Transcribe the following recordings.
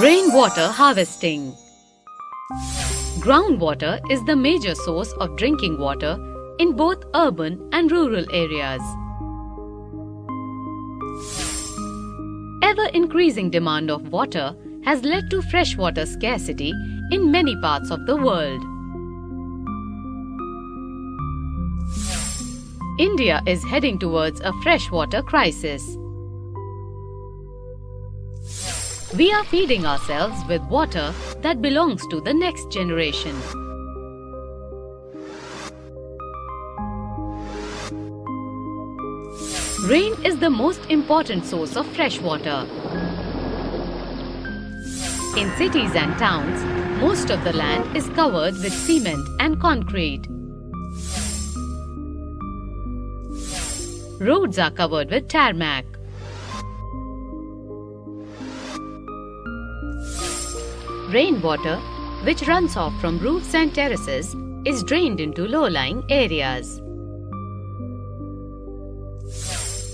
Rainwater harvesting. Groundwater is the major source of drinking water in both urban and rural areas. Ever-increasing demand of water has led to freshwater scarcity in many parts of the world. India is heading towards a freshwater crisis. We are feeding ourselves with water that belongs to the next generation. Rain is the most important source of fresh water. In cities and towns, most of the land is covered with cement and concrete. Roads are covered with tarmac. Rainwater, which runs off from roofs and terraces, is drained into low-lying areas.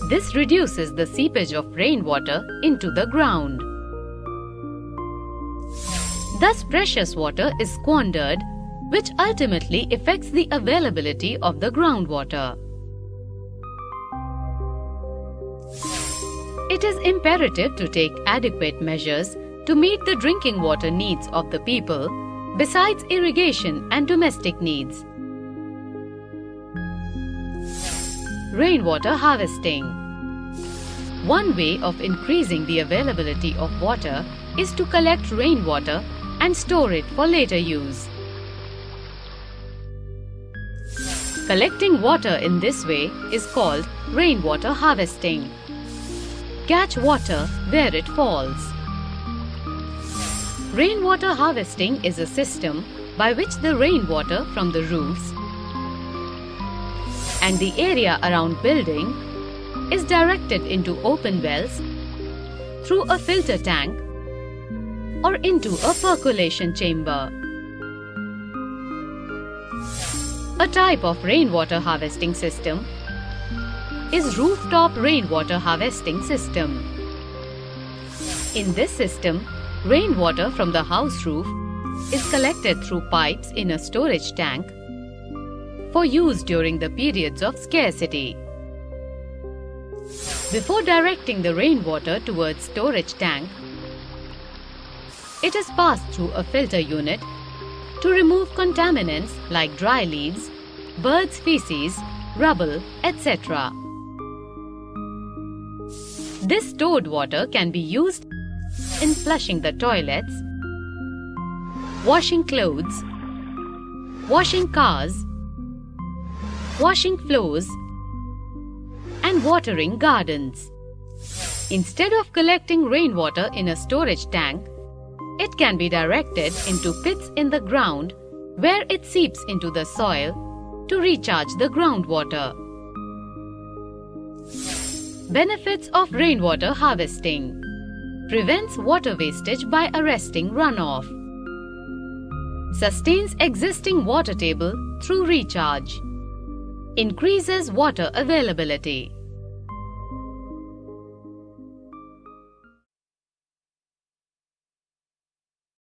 This reduces the seepage of rainwater into the ground. Thus, precious water is squandered, which ultimately affects the availability of the groundwater. It is imperative to take adequate measures to meet the drinking water needs of the people, besides irrigation and domestic needs. Rainwater harvesting. One way of increasing the availability of water is to collect rainwater and store it for later use. Collecting water in this way is called rainwater harvesting. Catch water where it falls. Rainwater harvesting is a system by which the rainwater from the roofs and the area around building is directed into open wells, through a filter tank, or into a percolation chamber. A type of rainwater harvesting system is rooftop rainwater harvesting system. In this system, rainwater from the house roof is collected through pipes in a storage tank for use during the periods of scarcity. Before directing the rainwater towards storage tank, it is passed through a filter unit to remove contaminants like dry leaves, birds' feces, rubble, etc. This stored water can be used in flushing the toilets, washing clothes, washing cars, washing floors, and watering gardens. Instead of collecting rainwater in a storage tank, it can be directed into pits in the ground where it seeps into the soil to recharge the groundwater. Benefits of rainwater harvesting. Prevents water wastage by arresting runoff. Sustains existing water table through recharge. Increases water availability.